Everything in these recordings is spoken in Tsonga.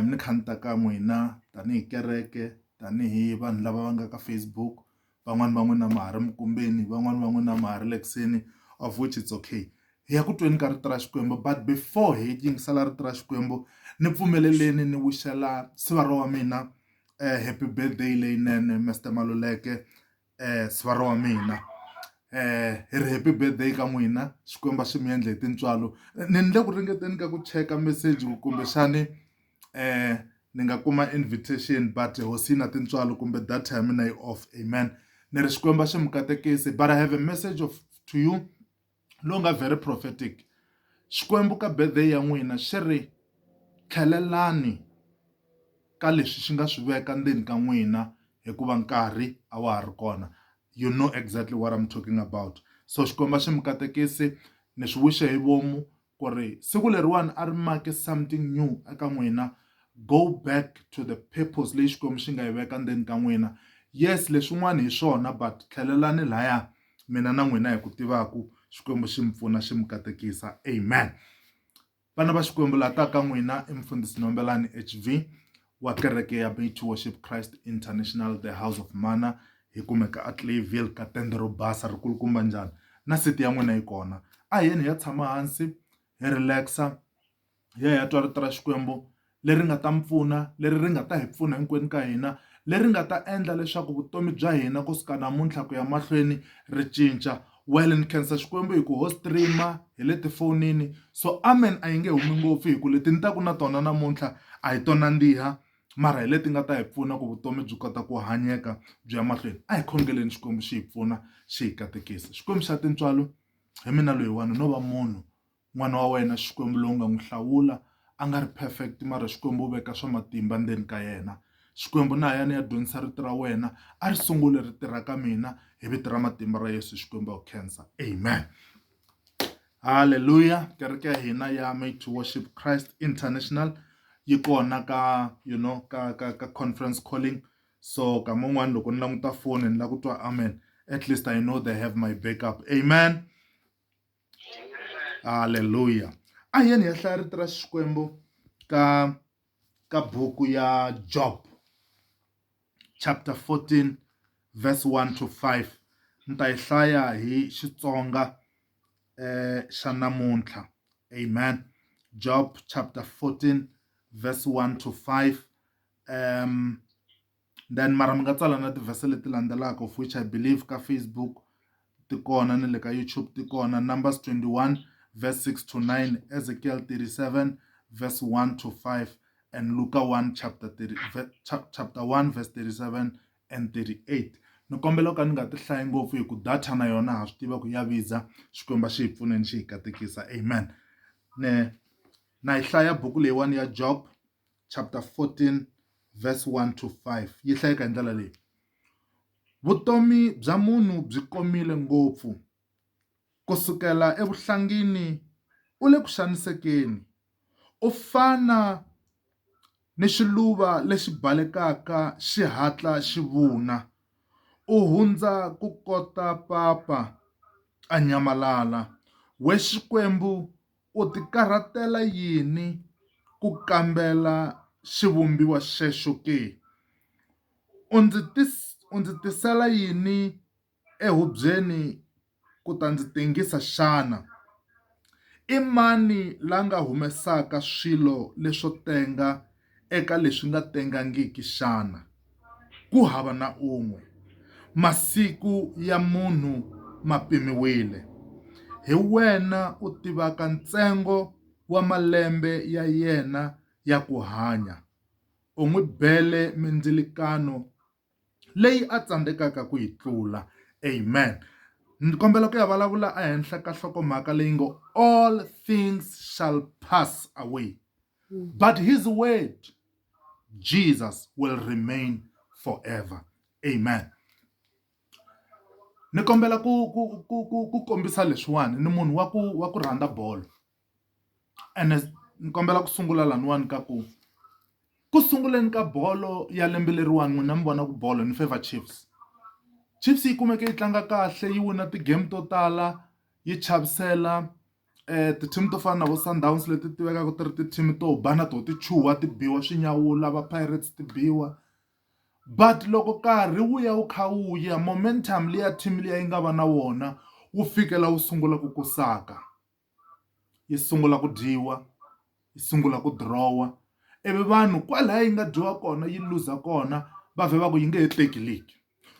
ni khanta ka n'wina tanihi kereke, tanihi vanhu lava va nga ka Facebook, van'wani va n'wina ma ha ri mikumbeni, van'wani va n'wina ma ha ri le kuseni, of which it's okay. Hi ya ku tweni ka rito ra Xikwembu, but before hi yingisela rito ra Xikwembu ni pfumeleleni ni wishela sivaro wa mina happy birthday leyinene Mr Maluleke, sivaro wa mina. Hi ri happy birthday ka n'wina, Xikwembu xi mi endle hi tintswalo. Ni le ku ringeteni ka ku cheka message kumbexani ni nga kuma invitation but hosina tintswalo kumbe data ya mina yi off. Amen. Ni ri Xikwembu xi mi katekisi, but I have a message to you lowu nga very prophetic. Xikwembu ka birthday ya n'wina xi ri tlhelelani ka leswi xi nga swi veka ndzeni ka n'wina hikuva nkarhi a wa ha ri kona. You know exactly what I'm talking about. So Xikwembu xi mi katekisi, ni swi wixe hi vomu ku ri siku leriwani a ri make something new eka n'wina. Go back to the purpose leyi Xikwembu xi nga yi veka ndzeni ka n'wina. Yes, leswin'wana hi swona but tlhelelani laya mina na n'wina hi ku tivaku. Xikwembu xi mi pfuna xi mi katekisa. Amen. Vana va Xikwembu laha ta ka n'wina i Mfundhisi Nombelani HV wa kereke ya Made to Worship Christ International, the House of Mana. Hi kumeka a Clayville ka tende ro basa ri kulukumba njhani, na seti ya n'wina yi kona. A hi ya tshama hansi hi relaxa, hi ya twa rito ra Xikwembu leri nga ta mpfuna, leri ri nga ta hi pfuna hinkwenu ka hina, leri nga ta endla leswaku vutomi bya hina kusuka namuntlha ku ya mahlweni ri cinca. Well, ni khensa Xikwembu hi ku ho streama hi le tifonini, so amen a yi nge humi ngopfu hi ku leti ni taku na tona namuntlha a hi tona ndiha, mara hi leti nga ta hi pfuna ku vutomi byi kota ku hanyeka byi ya mahlweni. A hi khongeleni Xikwembu xi hi pfuna xi hi katekisa. Xikwembu xa tintswalo, hi mina loyiwani no va munhu n'wana wa wena Xikwembu lowu nga n'wi hlawula a nga ri perfect, mara Xikwembu u veka swa matimba ndzeni ka yena. Xikwembu na ya ni ya dyondzisa rito ra wena a ri sungule ri tirha ka mina hi vito ra matimba ra Yesu. Xikwembu ya khensa. Amen. Hallelujah. Kereke ya hina ya Made to Worship Christ International yi kona ka ka conference calling. So kama un'wana loko ni languta foni ni la ku twa amen, at least I know they have my backup. Amen. Hallelujah. A hi yeni hi ya hlaya rito ra Xikwembu ka buku ya Job chapter 14 verse 1 to 5. Ni ta yi hlaya hi Xitsonga xa namuntlha. Amen. Job chapter 14 verse 1 to 5. Then mara mi nga tsala na tivhese leti landzelaka, of which I believe ka Facebook ti kona ni le ka YouTube ti kona. Numbers 21 verse 6 to 9, Ezekiel 37 verse 1 to 5, and Luka 1 chapter 1 verse 37 and 38. Ni kombela ka ni nga ti hlayi ngopfu hi ku data na yona ha swi tiva ku ya viza. Xikwembu xi hi pfuneni xi hi katekisa. Amen. Na hi hlaya buku leyiwani ya Job chapter 14 verse 1 to 5. Yi hlayeka hi ndlela leyi. Vutomi bya munhu byi komile ngopfu, kusukela evuhlangini u le ku xanisekeni. U fana ni xiluva lexi balekaka xi hatla xi vuna. U hundza ku kota papa a nyamalala. We Xikwembu u ti karhatela yini ku kambela xivumbiwa xexo ke? U ndzi tisela yini ehubyeni ku ta ndzi tengisa xana? I mani la nga humesaka swilo leswo tenga eka leswi nga tengangiki xana? Ku hava na un'we. Masiku ya munhu ma pimiwile. Hi wena u tivaka ntsengo wa malembe ya yena ya ku hanya. U n'wi bele mindzilikano leyi a tsandzekaka ku yi tlula. Amen. Ni kombela ku ya vulavula ehenhla ka nhlokomhaka leyi ngo all things shall pass away, but his word Jesus will remain forever. Amen. Ni kombela ku kombisa leswiwani ni munhu wa ku rhandza bolo, and ni kombela ku sungula laniwani ka ku sunguleni ka bolo ya lembe leriwani n'wina mi vona ku bolo ni favor Chiefs. Chiefs yi kumeke yi tlanga kahle, yi wina ti-game to tala, yi chavisela ti-team to fana na vo Sundowns leti tivekaka ti ri ti-team to ba na to ti chuha ti biwa swinyawula, va Pirates ti biwa. But loko nkarhi wu ya wu kha wu ya, momentum liya team liya yi nga va na wona wu fikela wu sungula ku kusaka, yi sungula ku dyiwa, yi sungula ku dirowa, ivi vanhu kwalaha yi nga dyiwa kona yi luza kona va vhe va ku yi nge he teki league.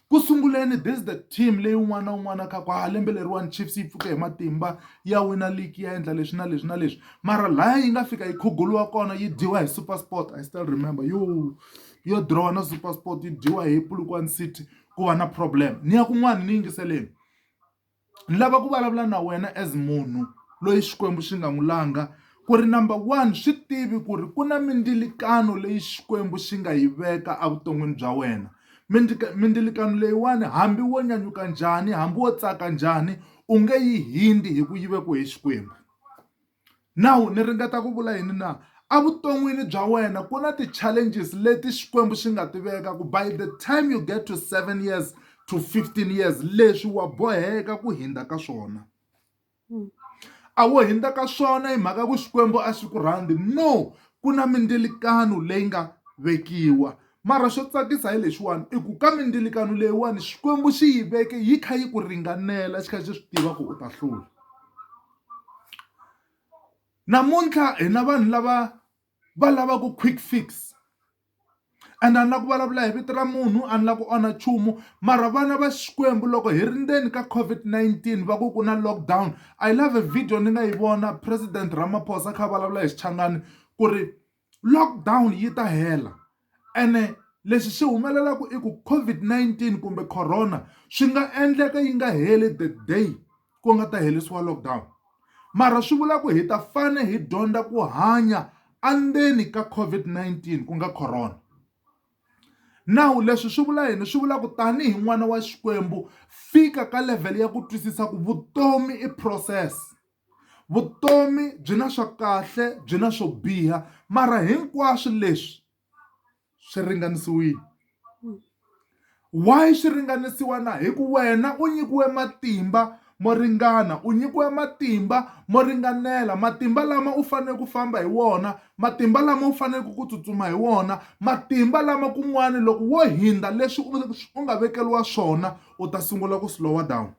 Ku sunguleni this is the team leyi un'wana na un'wana kha ku lembe leriwani Chiefs yi pfuke hi matimba ya wina league ya endla leswi na leswi na leswi, mara laha yi nga fika yi khuguluwa kona yi dyiwa hi SuperSport. I still remember yo dirowa na SuperSport yi dyiwa hi Polokwane City ku va na problem. Ni ya kun'wana ni yingiseleni, ni lava ku vulavula na wena as munhu loyi Xikwembu xi nga n'wi langa ku ri number one swi tivi ku ri ku na mindilekano leyi Xikwembu xi nga yi veka evuton'wini bya wena. Mindilekano leyiwani hambi wo nyanyuka njhani, hambi wo tsaka njhani, u nge yi hindi hi ku yi vekiwe hi Xikwembu. Now ni ringeta ku vula yini na evuton'wini bya wena ku na ti-challenges leti Xikwembu xi nga ti veka ku by the time you get to 7 years to 15 years leswi wa boheka ku hinda ka swona. A wo hinda ka swona hi mhaka ku Xikwembu a xi ku rhandzi, no, ku na mindilekano leyi nga vekiwa. Mara swo tsakisa hi leswiwani i ku ka mindilekano leyiwani Xikwembu xi yi veke yi kha yi ku ringanela, xi kha xi swi tiva ku u ta hlula. Namuntlha hi na vanhu lava va lavaka quick fix, and a ni la ku vulavula hi vito ra munhu, a ni la ku onha nchumu, mara vana va Xikwembu loko hi ri ndzeni ka COVID-19 va ku na lockdown. I love a video ni nga yi vona President Ramaphosa kha vulavula hi Xichangani ku ri lockdown yi ta hela, ene leswi xi humelelaka i ku COVID-19 kumbe corona swi nga endleka yi nga heli the day ku nga ta helisiwa lockdown, mara swi vula ku hi ta fane hi dyondza ku hanya andzeni ka COVID-19 ku nga corona. Now leswi swi vula yini? Swi vula ku tanihi n'wana wa Xikwembu fika ka level ya ku twisisa ku vutomi i process. Vutomi byi na swa kahle, byi na swo biha, mara hinkwaswo leswi swi ringanisiwile. Why swi ringanisiwa na? Hi ku wena u nyikiwe matimba mo ringana, u nyikiwe matimba mo ringanela, matimba lama u fanele ku famba hi wona, matimba lama u fanele ku tsutsuma hi wona, matimba lama kun'wana loko wo hinda leswi u nga vekeliwa swona u ta sungula ku slow down.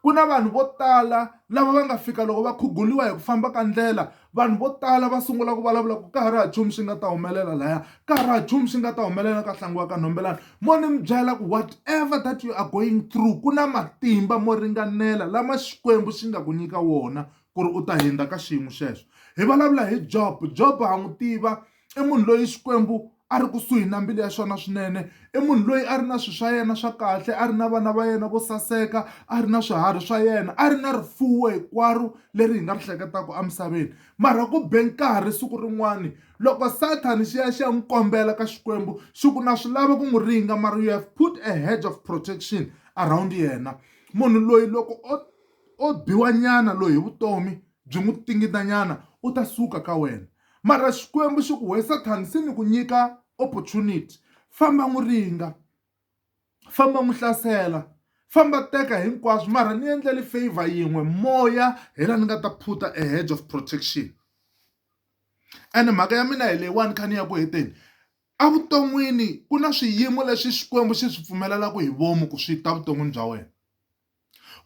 Ku na vanhu vo tala lava va nga fika loko va khuguliwa hi ku famba ka ndlela, vanhu vo tala va sungula ku vulavula ku ka ha ri ha nchumu swi nga ta humelela laya, ka ha ri ha nchumu swi nga ta humelela ka ntlangu wa ka Nhombelani. Mo ni mi byela ku whatever that you are going through ku na matimba mo ringanela lama Xikwembu xi nga ku nyika wona ku ri u ta hinda ka xiyimo xexo. Hi vulavula hi Job. Job ha n'wi tiva, i munhu loyi Xikwembu a ri kusuhi na mbilu ya xona swinene, i munhu loyi a ri na swilo swa yena swa kahle, a ri na vana va yena vo saseka, a ri na swiharhi swa yena, a ri na rifuwo hinkwaro leri hi nga ri hleketaka emisaveni. Mara ku be nkarhi siku rin'wani loko Sathani xi ya xi ya n'wi kombela ka Xikwembu xi ku na swi lava ku n'wi ringa, mara you have put a hedge of protection around yena. Munhu loyi loko o biwa nyana loyi hi vutomi byi n'wi tingita nyana u ta suka ka wena, mara Xikwembu xi ku we Sathani se ni ku nyika opportunity, famba n'wi ringa, famba n'wi hlasela, famba teka hinkwaswo, mara ni endleli favor yin'we, moya hi laha ni nga ta put a hedge of protection. Ene mhaka ya mina hi leyiwani kha ni ya ku heteni, evuton'wini ku na swiyimo leswi Xikwembu xi swi pfumelelaka hi vomu ku swi ta vuton'wini bya wena.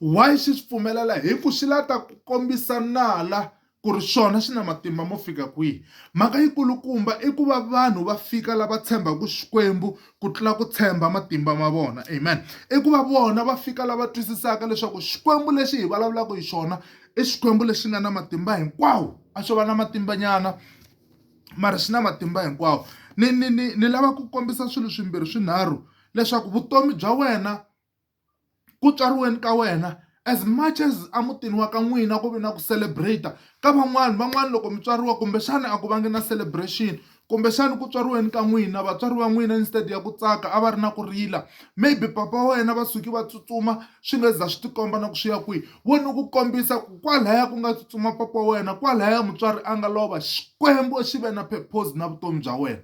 Why xi swi pfumelela? Hi ku xi lava ta ku kombisa nala ku ri swona xi na matimba mo fika kwihi. Mhaka yikulukumba i ku va vanhu va fika lava tshembaka Xikwembu ku tlula ku tshemba matimba ma vona, amen. I ku va vona va fika lava twisisaka leswaku Xikwembu lexi hi vulavulaka hi xona i Xikwembu lexi nga na matimba hinkwawo. A xo va na matimba nyana, mara xi na matimba hinkwawo. Ni lava ku kombisa swilo swimbirhi swinharhu leswaku vutomi bya wena ku tswariweni ka wena, as much as emutini wa ka n'wina ku vi na ku celebrate, ka van'wani loko mi tswariwa kumbexana a ku vangi na celebration, kumbexana ku tswariweni ka n'wina vatswari va n'wina instead ya ku tsaka a va ri na ku rila, maybe papa wa wena va suki va tsutsuma swi nga za swi tikomba na ku swi ya kwihi. Wo ni ku kombisa ku kwalaya ku nga tsutsuma papa wa wena, kwalaya mutswari a nga lova, Xikwembu xi ve na purpose na vutomi bya wena.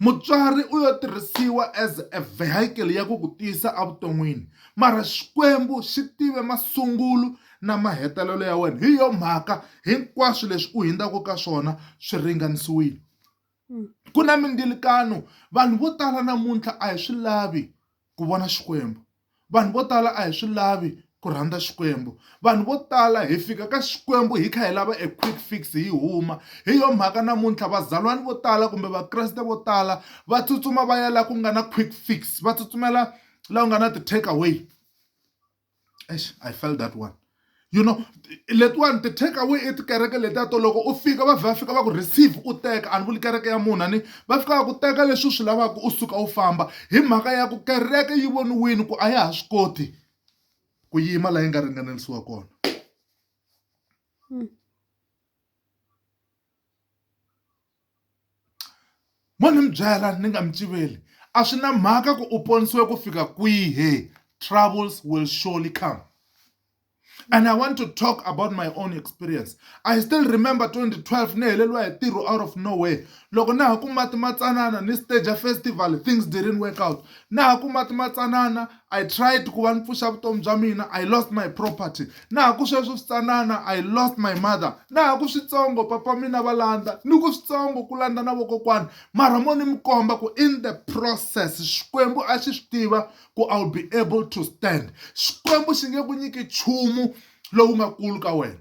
Mutswari u yo tirhisiwa as a vehicle ya ku ku tisa evuton'wini, mara Xikwembu xi tive masungulo na mahetelelo ya wena. Hi yo mhaka hinkwaswo leswi u hindzaka ka swona swi ringanisiwile. Ku na mindilukano. Vanhu vo tala namuntlha a hi swi lavi ku vona Xikwembu. Vanhu vo tala a hi swi lavi ku rhandza Xikwembu. Vanhu vo tala hi fika ka Xikwembu hi kha hi lava a quick fix hi huma. Hi yo mhaka namuntlha vazalwana vo tala kumbe vakreste vo tala va tsutsuma va ya laha ku nga na quick fix, va tsutsumela laha ku nga na ti-take away. I felt that one. You know, letiwani ti-take away i tikereke letiya to loko u fika va fika va ku receive u teka, a ni vuli kereke ya munhu ni va fika va ku teka leswi u swi lavaka u suka u famba hi mhaka ya ku kereke yi voniwini ku a ya ha swi koti ku yima laha yi nga ringanelisiwa kona. Mo ni mi byela ni nga mi civeli, a swi na mhaka ku u ponisiwe ku fika kwihi, troubles will surely come. And I want to talk about my own experience. I still remember 2012 ni heleliwa hi ntirho out of nowhere. Loko na ha ku mati matsanana ni stage festival, things didn't work out. Na ha ku mati matsanana, I tried ku va ni pfuxa vutomi bya mina, I lost my property. Na ha ku sweswo switsanana, I lost my mother. Na ha ku switsongo papa mina va landa, ni ku switsongo ku landa na vokokwani. Mara mo ni mi komba ku in the process Xikwembu a xi swi tiva ku I'll be able to stand. Xikwembu xi nge ku nyiki nchumu lowu nga kulu ka wena.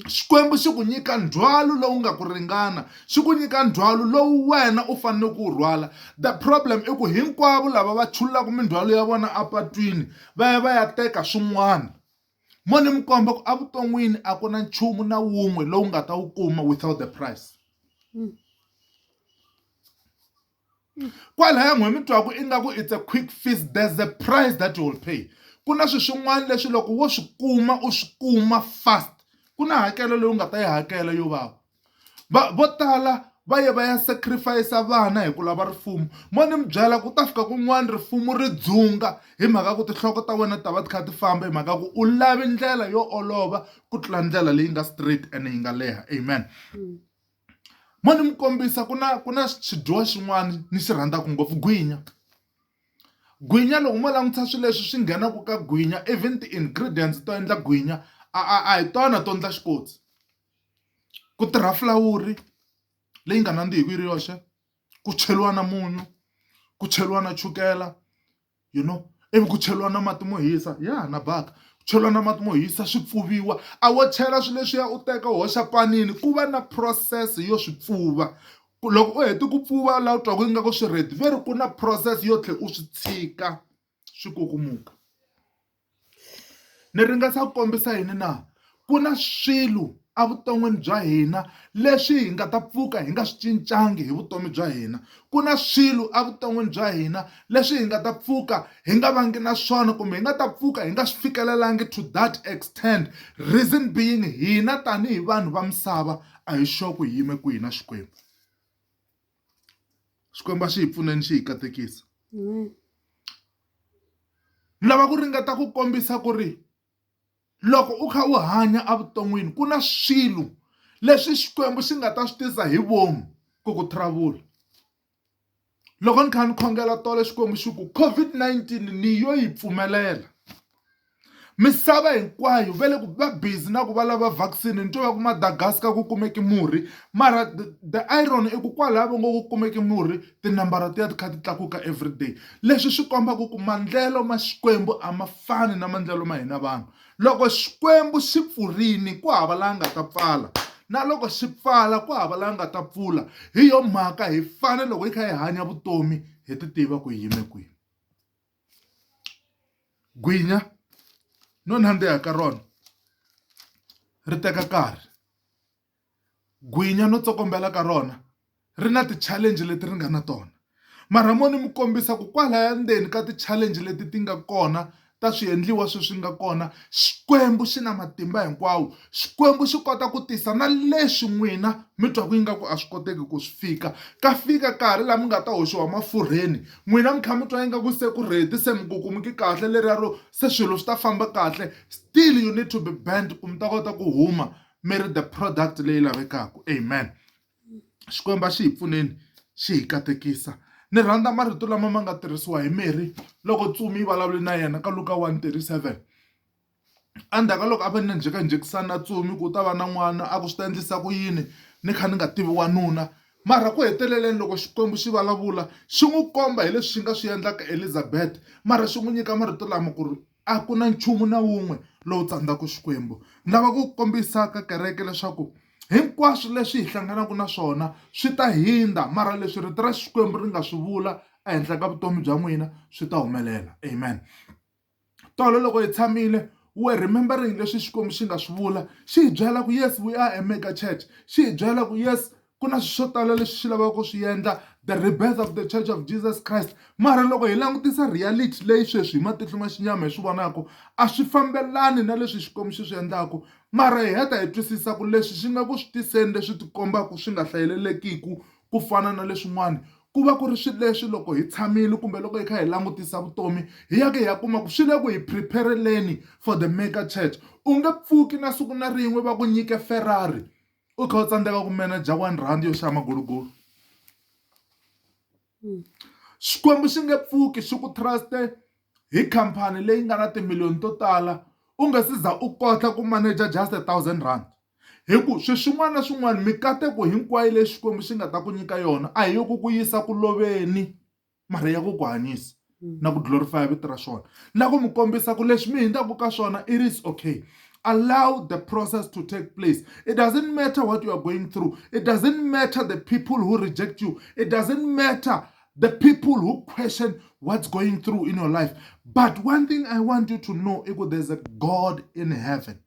Xikwembu xi ku nyika ndzhwalo lowu nga ku ringana, xi ku nyika ndzhwalo lowu wena u fanele ku rhwala. The problem i ku hinkwavo lava va chulaka mindzhwalo ya vona apatwini va ya teka swin'wana. Mo ni mi komba ku evuton'wini a ku na nchumu na wun'we lowu nga ta wu kuma without the price. Kwalaya n'we mi twaku ingaku it's a quick fix, there's a price that you will pay. Ku na swin'wana leswi loko wo swi kuma u swi kuma fast. Ku na hakelo leyi u nga ta yi hakela yo vava. Vo tala va ya sacrifice vana hi ku lava rifumo. Mo ni mi byela ku ta fika kun'wana rifumo ri dzunga hi mhaka ku tinhloko ta wena ta va ti kha ti famba hi mhaka ku u lavi ndlela yo olova ku tlula ndlela leyi nga straight and yi nga leha. Amen. Mo ni mi kombisa ku na xidyiwa xin'wana ni xi rhandzaka ngopfu, gwinya. Gwinya loko mo langutisa swilo leswi swi nghenaka ka gwinya, even ti-ingredients to endla gwinya a hi tona to endla xikotsi. Ku tirha fulawuri leyi nga nandzihi yi ri yoxe, ku cheriwa na munyu, ku cheriwa na chukela, you know, ivi ku cheriwa na mati mo hisa na baka, ku cheriwa na mati mo hisa swi pfuviwa. A wo chela swilo leswiya u teka u hoxa panini, ku va na process yo swi pfuva. Loko u hete ku pfuva laha u twaku ingaku swi ready, ve ri ku na process yo tlhe u swi tshika swi kukumuka. Ni ringesa ku kombisa yini na ku na swilo evuton'wini bya hina leswi hi nga ta pfuka hi nga swi cincangi hi vutomi bya hina. Ku na swilo evuton'wini bya hina leswi hi nga ta pfuka hi nga vangi na swona kumbe hi nga ta pfuka hi nga swi fikelelangi to that extent. Reason being hina tanihi vanhu va misava a hi sure ku hi yime kwihi na Xikwembu. Xikwembu a xi hi pfuneni xi hi katekisa. Ni lava ku ringeta ku kombisa ku ri loko u kha u hanya evuton'wini ku na swilo leswi Xikwembu xi nga ta swi tisa hi vomu ku ku trouble. Loko ni kha ni khongela tolo Xikwembu xi ku COVID-19 ni yo yi pfumelela. Misava hinkwayo va le ku va busy na ku va lava vaccine, ni twa ku Madagascar ku kumeki murhi, mara the iron i ku kwalaho va ngo ku kumeki murhi tinambara ti ya ti kha ti tlakuka everyday. Leswi swi komba ku mandlelo ma Xikwembu a ma fani na mandlelo ma hina vanhu. Loko Xikwembu xi pfurini ku hava laha nga ta pfala, na loko xi pfala ku hava laha nga ta pfula. Hi yo mhaka hi fane loko hi kha hi hanya vutomi hi ti tiva ku hi yime kwihi. Gwinya no nandziha ka rona ri teka nkarhi. Gwinya no tsokombela ka rona ri na ti-challenge leti ri nga na tona. Mara mo ni mi kombisa ku kwalaya ndzeni ka ti-challenge leti ti nga kona ta swiendliwa sweswi nga kona, Xikwembu xi na matimba hinkwawo. Xikwembu xi kota ku tisa na leswi n'wina mi twaku ingaku a swi koteki ku swi fika. Ka fika nkarhi laha mi nga ta hoxiwa mafurheni, n'wina mi kha mi twa ingaku se ku ready, se mi kukumeki kahle leriya ro se swilo swi ta famba kahle. Still you need to be bent ku mi ta kota ku huma mi ri the product leyi lavekaka. Amen. Xikwembu a xi hi pfuneni xi hi katekisa. Ni rhandza marito lama ma nga tirhisiwa hi Mary loko Tsumi yi vulavule na yena ka Luka 1:37. endzhaku ka loko a va ni njhekanjhekisani na Tsumi ku ta va na n'wana a ku swi ta endlisa ku yini ni kha ni nga tivi wanuna. Mara ku heteleleni loko Xikwembu xi vulavula xi n'wi komba hi leswi xi nga swi endlaka Elizabeth, mara xi n'wi nyika marito lama ku ri a ku na nchumu na wun'we lowu tsandzaka Xikwembu. Ni lava ku kombisa ka kereke leswaku hinkwaswo leswi hi hlanganaka na swona swi ta hindza, mara leswi rito ra Xikwembu ri nga swi vula ehenhla ka vutomi bya n'wina swi ta humelela. Amen. Tolo loko hi tshamile we're remembering leswi Xikwembu xi nga swi vula, xi hi byela ku yes we are a mega church, xi hi byela ku yes ku na swo tala leswi xi lavaka ku swi endla, the rebirth of the church of Jesus Christ. Mara loko hi langutisa reality leyi sweswi hi matihlo ma xinyama hi swi vonaka a swi fambelani na leswi Xikwembu xi swi endlaku, mara hi heta hi twisisa ku leswi xi nga ku swi tiseni leswi tikombaka swi nga hlayelelekiku ku fana na leswin'wana ku va ku ri swilo leswi loko hi tshamile kumbe loko hi kha hi langutisa vutomi hi ya ke hi ya kuma ku swi le ku hi prepareleni for the mega church. U nge pfuki na siku na rin'we va ku nyike Ferrari u kha u tsandzeka ku manager R1 yo xava magulugulu. Xikwembu xi nge pfuki xi ku truste hi khampani leyi nga na timiliyoni to tala u nga si za u kota ku manager just R1,000. Hi ku swin'wana na swin'wana mikateko hinkwayo leyi Xikwembu xi nga ta ku nyika yona a hi yo ku yisa ku loveni, mara ya ku ku hanyisa na ku glorify vito ra swona, na ku mi kombisa ku leswi mi hindzaku ka swona it is okay. Allow the process to take place. It doesn't matter what you are going through. It doesn't matter the people who reject you. It doesn't matter the people who question what's going through in your life. But one thing I want you to know is that there's a God in heaven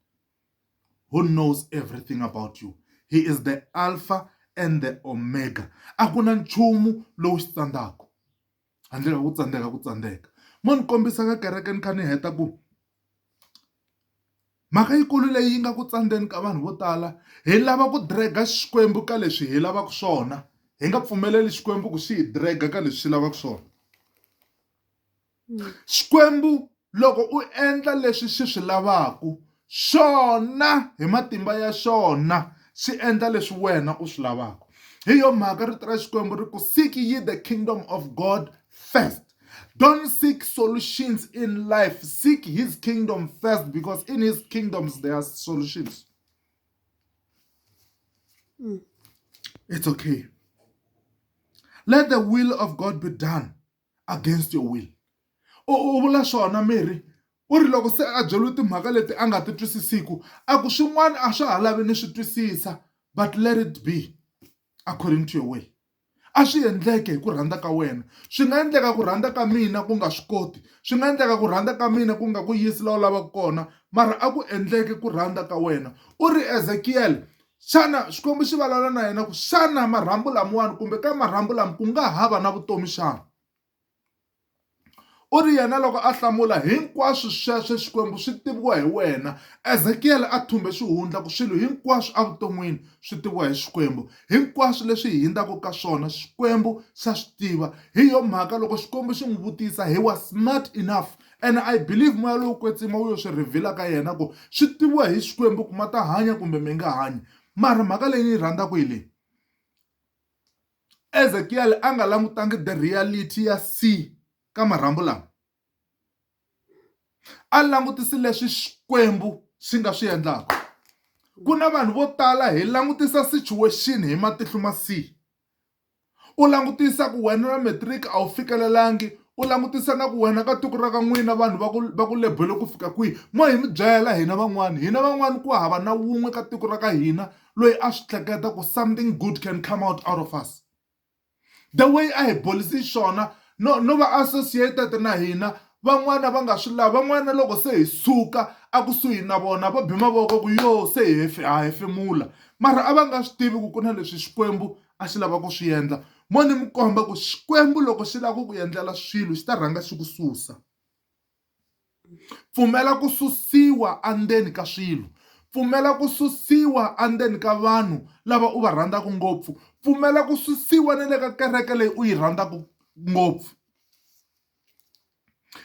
who knows everything about you. He is the Alpha and the Omega. Akuna nchumu lowu xitsandaku handle ka ku tsandzeka ku tsandzeka. Mo ni kombisa ka kereke ni kha ni heta ku mhaka yikulu leyi nga ku tsandzeni ka vanhu vo tala hi lava ku draga Xikwembu ka leswi hi lavaka swona, hi nga pfumeleli Xikwembu ku xi hi draga ka leswi xi lavaka swona. Xikwembu loko u endla leswi xi swi lavaka xona hi matimba ya xona xi endla leswi wena u swi lavaka. Hi yo mhaka rito ra Xikwembu ri ku seek ye the kingdom of God first. Don't seek solutions in life. Seek his kingdom first, because in his kingdoms there are solutions. It's okay. Let the will of God be done against your will. U vula swona Mary u ri loko se a byeliwe timhaka leti a nga ti twisisiku a ku swin'wana a swa ha lavi ni swi twisisa, but let it be according to your will. A swi endleke hi ku rhandza ka wena. Swi nga endleka ku rhandza ka mina ku nga swi koti, swi nga endleka ku rhandza ka mina ku nga ku yisi laha u lavaka kona, mara a ku endleke ku rhandza ka wena. U ri Ezekiel xana Xikwembu xi vulavula na yena ku xana marhambu lamawani kumbe ka marhambu lama ku nga hava na vutomi xana. U ri yena loko a hlamula hinkwaswo sweswo Xikwembu swi tiviwa hi wena. Ezekiel a thumbe xihundla ku swilo hinkwaswo evuton'wini swi tiviwa hi Xikwembu. Hinkwaswo leswi hi hindzaka ka swona Xikwembu xa swi tiva. Hi yo mhaka loko Xikwembu xi n'wi vutisa he was smart enough, and I believe moya lowu kwetsima wu yo swi rivhila ka yena ku swi tiviwa hi Xikwembu ku ma ta hanya kumbe mi nga hanyi. Mara mhaka leyi ni yi rhandzaka hi leyi, Ezekiel a nga langutangi the reality ya C ka marhambu lama, a langutisi leswi Xikwembu xi nga swi endlaka. Ku na vanhu vo tala hi langutisa situation hi matihlo ma C. U langutisa ku wena na matric a wu fikelelangi, u langutisa na ku wena ka tiko ra ka n'wina vanhu va ku lebele ku fika kwihi. Mo hi mi byela hina van'wani ku hava na wun'we ka tiko ra ka hina loyi a swi hleketa ku something good can come out of us. The way a hi bolisi xona no va associated na hina, van'wana va nga swi lavi. Van'wana loko se hi suka a kusuhi na vona va bi mavoko ku yo se hi hefemula, mara a va nga swi tivi ku na leswi Xikwembu a xi lava ku swi endla. Mo ni mi komba ku Xikwembu loko xi lava ku endlela swilo xi ta rhanga xi ku susa. Pfumela ku susiwa andzeni ka swilo, pfumela ku susiwa andzeni ka vanhu lava u va rhandzaka ngopfu, pfumela ku susiwa na le ka kereke leyi u yi rhandzaka ngopfu.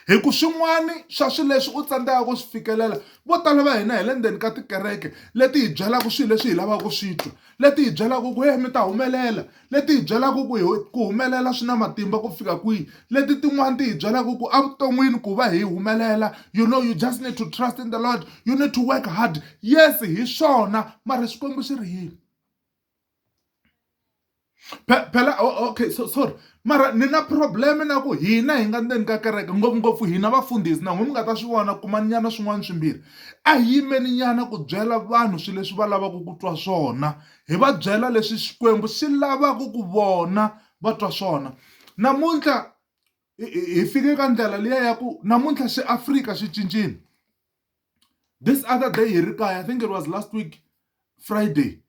hi ku swin'wani swa swilo leswi u tsandzekaka ku swi fikelela vo tala va hina hi le ndzeni ka tikereke leti hi byelaka swilo leswi hi lavaka ku swi twa, leti hi byelaka ku mi ta humelela, leti hi byelaka ku humelela swi na matimba ku fika kwihi, leti tin'wani ti hi byelaka ku evuton'wini ku va hi humelela you know you just need to trust in the Lord, you need to work hard. Yes, hi swona mara Xikwembu xi ri yini? Phela okay, so sorry mara ni na problem na ku hina hi nga ndzeni ka kereke ngopfungopfu hina vafundhisi na n'wina mi nga ta swi vona kumani nyana swin'wana swimbirhi a hi yimeni nyana ku byela vanhu swilo leswi va lavaka ku twa swona, hi va byela leswi Xikwembu xi lavaka ku vona va twa swona. Namuntlha hi fike ka ndlela liya ya ku namuntlha xiAfrika xi cincile. This other day hi ri kaya, I think it was last week Friday,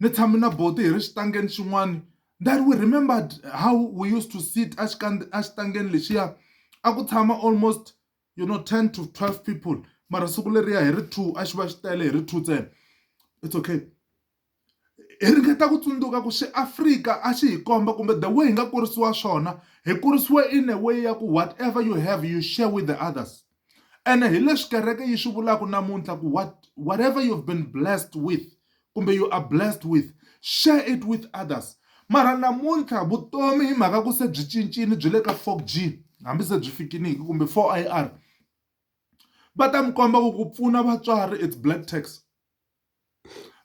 ni tshame na boti hi ri xitangeni xin'wana that we remembered how we used to sit exitangeni lexiya a ku tshama almost 10 to 12 people mara siku leriya hi ri 2 a xi va xi tele hi ri 2 ntsena. It's okay. Hi ringeta ku tsundzuka ku xiAfrika a xi hi komba kumbe the way hi nga kurisiwa swona hi kurisiwe in a way ya ku whatever you have you share with the others. And hi leswi kereke yi swi vulaka namuntlha ku whatever you've been blessed with kumbe you are blessed with, share it with others. Mara namuntlha vutomi hi mhaka ku se byi cincini byi le ka 4G hambi se byi fikini kumbe 4IR va ta mi komba ku ku pfuna vatswari it's black tax,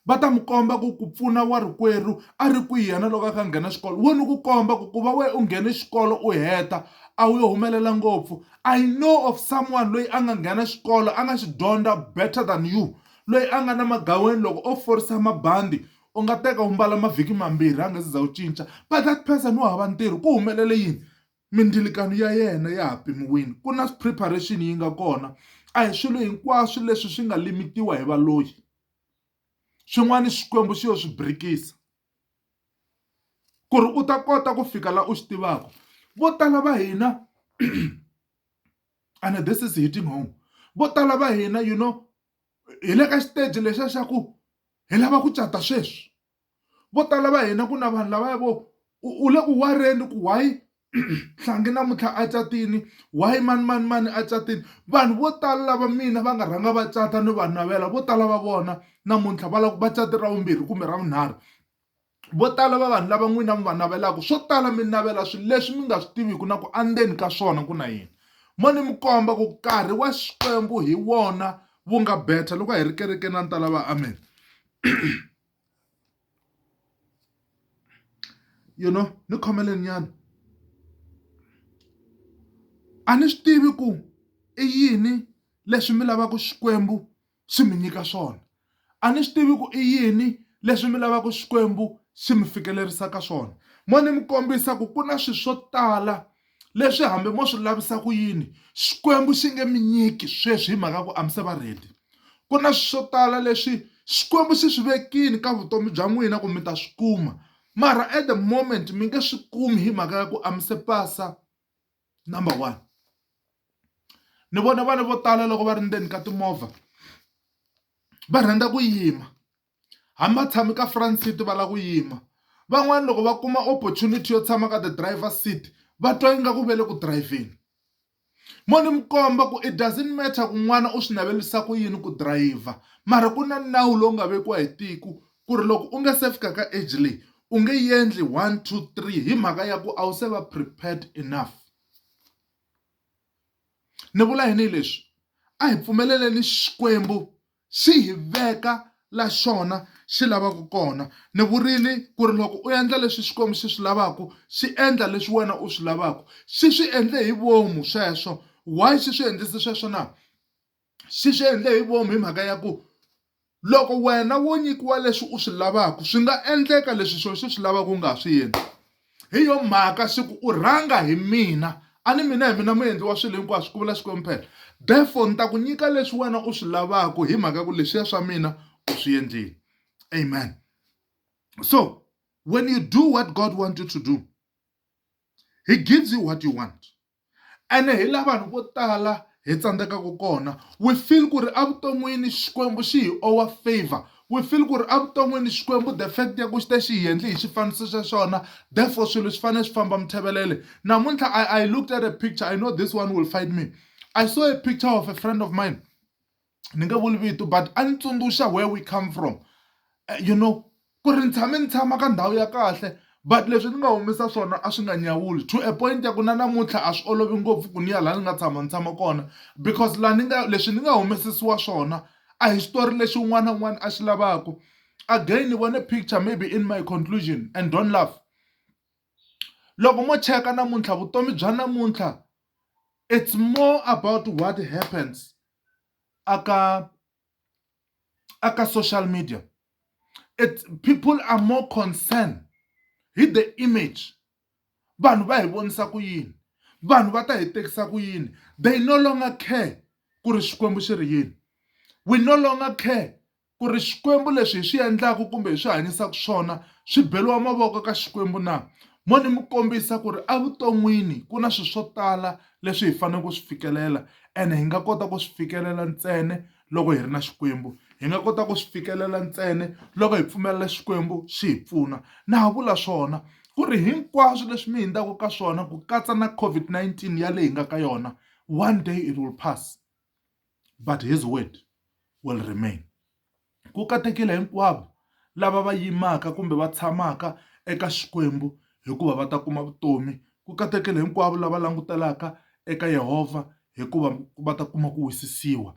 va ta mi komba ku ku pfuna warikwerhu a ri kwihi yena loko a kha nghena xikolo wena ku komba ku va we u nghene xikolo u heta a wu yo humelela ngopfu. I know of someone loyi a nga nghena xikolo a nga xi dyondza better than you, loyi a nga na magaweni loko o forisa mabandi u nga teka u mbala mavhiki mambirhi a nga se za u cinca, but that person u hava ntirho ku humelele yini? Mindilekano ya yena ya ha pimiwini, ku na preparation yi nga kona. A hi swilo hinkwaswo leswi swi nga limitiwa hi valoyi, swin'wana Xikwembu xi yo swi birikisa ku ri u ta kota ku fika la u xi tivaka. Vo tala va hina and this is hitting home, vo tala va hina hi le ka xiteji lexiya xa ku hi lava ku cata sweswi. Vo tala va hina ku na vanhu lavaya vo u le ku wareni ku why Hlangi namuntlha a catini, why mani a catini. Vanhu vo tala lava mina va nga rhanga va cata ni va navela vo tala va vona namuntlha va cati ra vumbirhi kumbe ra vunharhu. Vo tala va vanhu lava n'wina mi va navelaka swo tala mi navela swilo leswi mi nga swi tiviku na ku andzeni ka swona ku na yini. Mo ni mi komba ku nkarhi wa Xikwembu hi wona wu nga better loko hi ri kerekeni na ni ta lava amen. Ni khomeleni nyana a ni swi tivi ku i yini leswi mi lavaka Xikwembu swi mi nyika swona, a ni swi tivi ku i yini leswi mi lavaka Xikwembu xi mi fikelerisa ka swona. Mo ni mi kombisa ku na swilo swo tala leswi hambi mo swi lavisa ku yini Xikwembu xi nge mi nyiki sweswi hi mhaka ku a mi se va ready. Ku na swilo swo tala leswi Xikwembu xi swi vekini ka vutomi bya n'wina ku mi ta swi kuma mara at the moment mi nge swi kumi hi mhaka ya ku a mi se pasa. Number one, ni vona vana vo tala loko va ri ndzeni ka timovha va rhandza ku yima, hambi va tshami ka front seat va lava ku yima. Van'wani loko va kuma opportunity yo tshama ka the driver seat va twa ingaku va le ku driveni. Mo ni mi komba ku it doesn't matter ku n'wana u swi navelisa ku yini ku driver mara ku na nawu lowu nga vekiwa hi tiko ku ri loko u nga se fika ka age leyi u nge endli 1 2 3 hi mhaka ya ku a wu se va prepared enough. Ni vula yini leswi? A hi pfumeleleni Xikwembu xi hi veka la xona xi lavaka kona. Ni vurile ku ri loko u endla leswi Xikwembu xi swi lavaka xi endla leswi wena u swi lavaka, xi swi endle hi vomu sweswo. Why xi swi endlise sweswo na? Xi swi endle hi vomu hi mhaka ya ku loko wena wo nyikiwa leswi u swi lavaka swi nga endleka leswi xo xi swi lavaka u nga swi endli. Hi yo mhaka siku u rhanga hi mina a ni mina hi mina muendli wa swilo hinkwaswo ku vula Xikwembu phela. Therefore ni ta ku nyika leswi wena u swi lavaka hi mhaka ku leswiya swa mina u swi endlile. Amen. So when you do what God wants you to do, He gives you what you want. And hi la vanhu vo tala hi tsandzekaka kona we feel ku ri evuton'wini Xikwembu xi hi owe favor we feel ku ri avuton'wini Xikwembu the fact ya ku xi te xi hi endli hi xifaniso xa xona, therefore swilo swi fanele swi famba muthevelele. Namuntlha I looked at a picture, I know this one will find me. I saw a picture of a friend of mine, ni nge vuli vito, but a ni tsundzuxa where we come from. You know, ku ri ni tshama ka ndhawu ya kahle, but leswi ni nga humesa swona a swi nga nyawuli, to a point ya ku na namuntlha a swi olovi ngopfu ku ni ya laha ni nga tshama kona, because leswi ni nga humesisiwa swona a hi xitori lexi un'wana na un'wana a xi lavaka. Again ni vone picture, maybe in my conclusion, and don't laugh. Loko mo cheka namuntlha vutomi bya namuntlha, it's more about what happens aka social media. People are more concerned with the image. Vanhu va hi vonisa ku yini, vanhu va ta hi tekisa ku yini. They no longer care ku ri Xikwembu xi ri yini. We no longer care ku ri Xikwembu leswi hi swi endlaku kumbe hi swi hanyisaka swona swi beliwa mavoko ka Xikwembu na. Mo ni mi kombisa ku ri evuton'wini ku na swilo swo tala leswi hi fanele ku swi fikelela, ene hi nga kota ku swi fikelela ntsena loko hi ri na Xikwembu. Hi nga kota ku swi fikelela ntsena loko hi pfumelela Xikwembu xi hi pfuna. Na ha vula swona ku ri hinkwaswo leswi mi hindzaka ka swona, ku katsa na COVID-19 ya leyi hi nga ka yona, one day it will pass, but his word will remain. Ku katekile hinkwavo lava va yimaka kumbe va tshamaka eka Xikwembu hikuva va ta kuma vutomi. Ku katekile hinkwavo lava langutelaka eka Yehovha hikuva va ta kuma ku wisisiwa.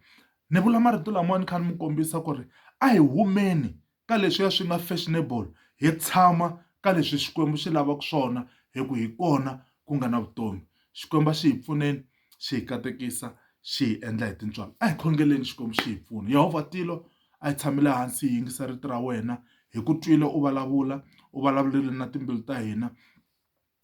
Ni vula marito lama ni kha ni mi kombisa ku ri a hi humeni ka leswiya swi nga fashionable, hi tshama ka leswi Xikwembu xi lavaka swona, hi ku hi kona ku nga na vutomi. Xikwembu xi hi pfuneni, xi hi katekisa, xi hi endla hi tintswalo. A hi khongeleni Xikwembu xi hi pfuna. Yehovha tilo a hi tshamile hansi hi yingisa rito ra wena, hi ku twile u vulavula, u vulavurile na timbilu ta hina.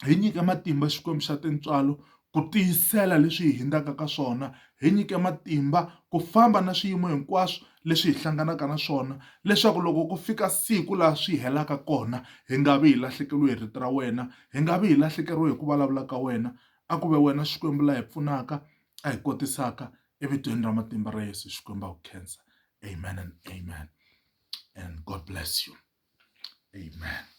Hi nyike matimba Xikwembu xa tintswalo ku tiyisela leswi hi hindzaka ka swona. Hi nyike matimba ku famba na swiyimo hinkwaswo leswi hi hlanganaka na swona, leswaku loko ku fika siku laha swi helaka kona hi nga vi hi lahlekeriwe hi rito ra wena, hi nga vi hi lahlekeriwe hi ku vulavula ka wena. A ku ve wena Xikwembu la hi pfunaka, a hi kotisaka evitweni ra matimba ra Yesu. Xikwembu a ku khensa. Amen and amen. And God bless you. Amen.